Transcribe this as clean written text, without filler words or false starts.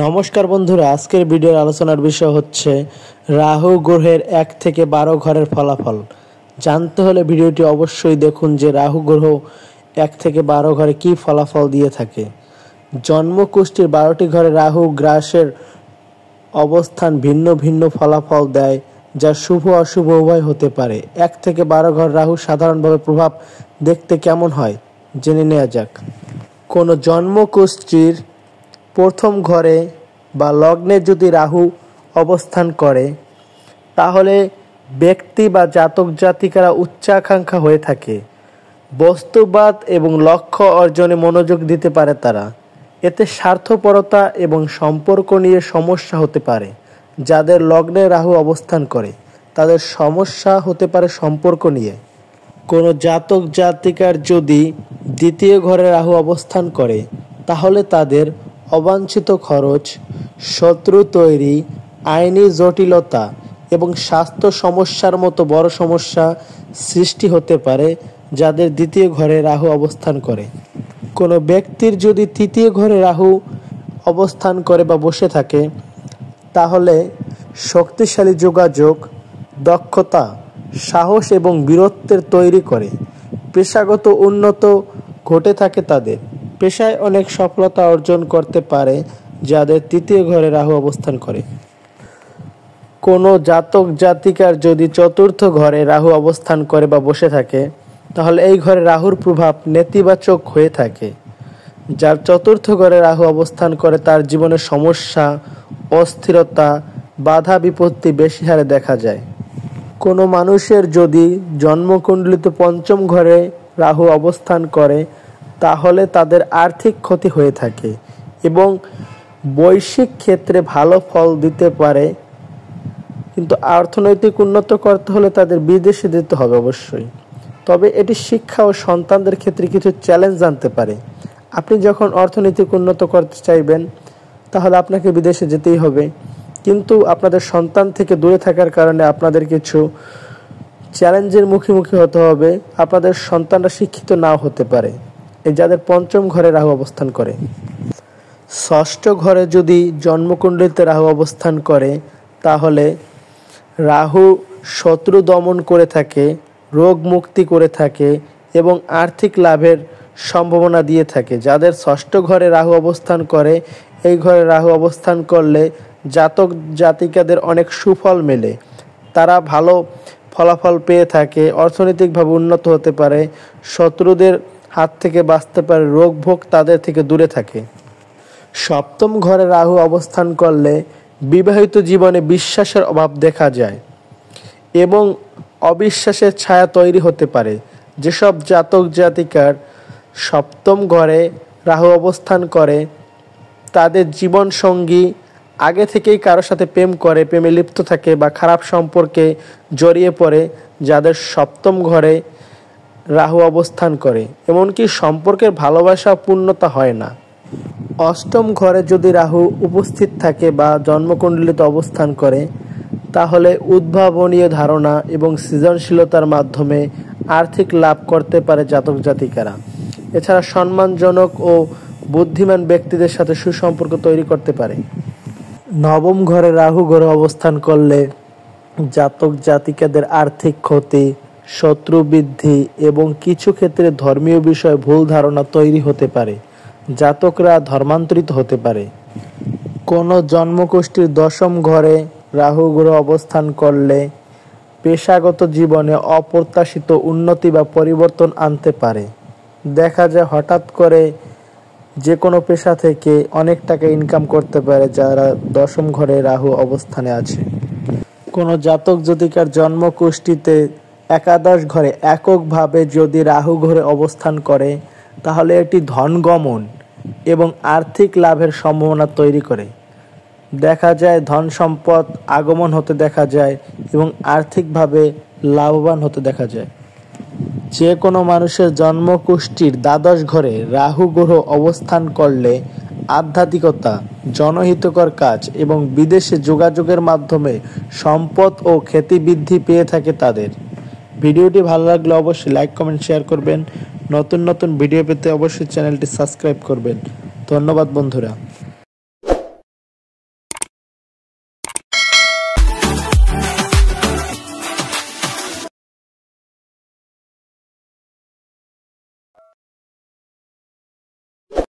নমস্কার বন্ধুরা, আজকের ভিডিওর আলোচনার বিষয় হচ্ছে রাহু গ্রহের 1 থেকে 12 ঘরের ফলাফল। জানতে হলে ভিডিওটি অবশ্যই দেখুন যে রাহু গ্রহ 1 থেকে 12 ঘরে কী ফলাফল দিয়ে থাকে। জন্মকুষ্ঠির 12টি ঘরে রাহু গ্রাসের অবস্থান ভিন্ন ভিন্ন ফলাফল দেয়, যা শুভ অশুভ উভয় হতে পারে। 1 থেকে 12 ঘর রাহু সাধারণভাবে প্রভাব দেখতে কেমন হয় জেনে নেওয়া যাক। কোনো জন্মকুষ্ঠির প্রথম ঘরে বা লগ্নে যদি রাহু অবস্থান করে, তাহলে ব্যক্তি বা জাতক জাতিকারা উচ্চাকাঙ্ক্ষা হয়ে থাকে। বস্তুবাদ এবং লক্ষ্য অর্জনে মনোযোগ দিতে পারে তারা। এতে স্বার্থপরতা এবং সম্পর্ক নিয়ে সমস্যা হতে পারে। যাদের লগ্নে রাহু অবস্থান করে তাদের সমস্যা হতে পারে সম্পর্ক নিয়ে। কোনো জাতক জাতিকার যদি দ্বিতীয় ঘরে রাহু অবস্থান করে, তাহলে তাদের অবাঞ্ছিত খরচ, শত্রু তৈরি, আইনি জটিলতা এবং স্বাস্থ্য সমস্যার মতো বড় সমস্যা সৃষ্টি হতে পারে যাদের দ্বিতীয় ঘরে রাহু অবস্থান করে। কোনো ব্যক্তির যদি তৃতীয় ঘরে রাহু অবস্থান করে বা বসে থাকে, তাহলে শক্তিশালী যোগাযোগ, দক্ষতা, সাহস এবং বীরত্বের তৈরি করে। পেশাগত উন্নতি ঘটে থাকে তাদের। পেশায় অনেক সফলতা অর্জন করতে পারে যাদের তৃতীয় ঘরে রাহু অবস্থান করে। কোনো জাতক জাতিকার যদি চতুর্থ ঘরে রাহু অবস্থান করে বা বসে থাকে, তাহলে এই ঘরে রাহুর প্রভাব নেতিবাচক হয়ে থাকে। যার চতুর্থ ঘরে রাহু অবস্থান করে তার জীবনে সমস্যা, অস্থিরতা, বাধা বিপত্তি বেশি হারে দেখা যায়। কোনো মানুষের যদি জন্মকুণ্ডলিতে পঞ্চম ঘরে রাহু অবস্থান করে, তাহলে তাদের আর্থিক ক্ষতি হয়ে থাকে এবং বৈশ্বিক ক্ষেত্রে ভালো ফল দিতে পারে, কিন্তু অর্থনৈতিক উন্নতি করতে হলে তাদের বিদেশে যেতে হবে অবশ্যই। তবে এটি শিক্ষা ও সন্তানদের ক্ষেত্রে কিছু চ্যালেঞ্জ আনতে পারে। আপনি যখন অর্থনৈতিক উন্নতি করতে চাইবেন, তাহলে আপনাকে বিদেশে যেতেই হবে, কিন্তু আপনাদের সন্তান থেকে দূরে থাকার কারণে আপনাদের কিছু চ্যালেঞ্জের মুখোমুখি হতে হবে। আপনাদের সন্তানরা শিক্ষিত নাও হতে পারে, এই যাদের পঞ্চম ঘরে রাহু অবস্থান করে। ষষ্ঠ ঘরে যদি জন্মকুণ্ডলিতে রাহু অবস্থান করে, তাহলে রাহু শত্রু দমন করে থাকে, রোগ মুক্তি করে থাকে এবং আর্থিক লাভের সম্ভাবনা দিয়ে থাকে। যাদের ষষ্ঠ ঘরে রাহু অবস্থান করে, এই ঘরে রাহু অবস্থান করলে জাতক জাতিকাদের অনেক সুফল মেলে। তারা ভালো ফলাফল পেয়ে থাকে, অর্থনৈতিকভাবে উন্নত হতে পারে, শত্রুদের হাত থেকে বাঁচতে পারে, রোগ ভোগ তাদের থেকে দূরে থাকে। সপ্তম ঘরে রাহু অবস্থান করলে বিবাহিত জীবনে বিশ্বাসের অভাব দেখা যায় এবং অবিশ্বাসের ছায়া তৈরি হতে পারে। যেসব জাতক জাতিকার সপ্তম ঘরে রাহু অবস্থান করে, তাদের জীবন সঙ্গী আগে থেকেই কারোর সাথে প্রেম করে, প্রেমে লিপ্ত থাকে বা খারাপ সম্পর্কে জড়িয়ে পড়ে যাদের সপ্তম ঘরে রাহু অবস্থান করে। এমনকি সম্পর্কের ভালোবাসা পূর্ণতা হয় না। অষ্টম ঘরে যদি রাহু উপস্থিত থাকে বা জন্মকুণ্ডলিতে অবস্থান করে, তাহলে উদ্ভাবনীয় ধারণা এবং সৃজনশীলতার মাধ্যমে আর্থিক লাভ করতে পারে জাতক জাতিকারা। এছাড়া সম্মানজনক ও বুদ্ধিমান ব্যক্তিদের সাথে সুসম্পর্ক তৈরি করতে পারে। নবম ঘরে রাহু গ্রহ অবস্থান করলে জাতক জাতিকাদের আর্থিক ক্ষতি, শত্রু বৃদ্ধি এবং কিছু ক্ষেত্রে ধর্মীয় বিষয়ে ভুল ধারণা তৈরি হতে পারে। জাতকরা ধর্মান্তরিত হতে পারে। কোনো জন্মকুষ্ঠির দশম ঘরে রাহু গ্রহ অবস্থান করলে পেশাগত জীবনে অপ্রত্যাশিত উন্নতি বা পরিবর্তন আনতে পারে। দেখা যায় হঠাৎ করে যে কোনো পেশা থেকে অনেক টাকা ইনকাম করতে পারে যারা দশম ঘরে রাহু অবস্থানে আছে। কোনো জাতক জাতিকার জন্মকুষ্ঠিতে একাদশ ঘরে এককভাবে যদি রাহু ঘরে অবস্থান করে, তাহলে এটি ধনগমন এবং আর্থিক লাভের সম্ভাবনা তৈরি করে। দেখা যায় ধন সম্পদ আগমন হতে দেখা যায় এবং আর্থিকভাবে লাভবান হতে দেখা যায়। যে কোনো মানুষের জন্মকুষ্ঠির দ্বাদশ ঘরে রাহু গ্রহ অবস্থান করলে আধ্যাত্মিকতা, জনহিতকর কাজ এবং বিদেশে যোগাযোগের মাধ্যমে সম্পদ ও খ্যাতি বৃদ্ধি পেয়ে থাকে তাদের। ভিডিওটি ভালো লাগলে অবশ্যই লাইক, কমেন্ট, শেয়ার করবেন। নতুন নতুন ভিডিও পেতে অবশ্যই চ্যানেলটি সাবস্ক্রাইব করবেন। ধন্যবাদ বন্ধুরা।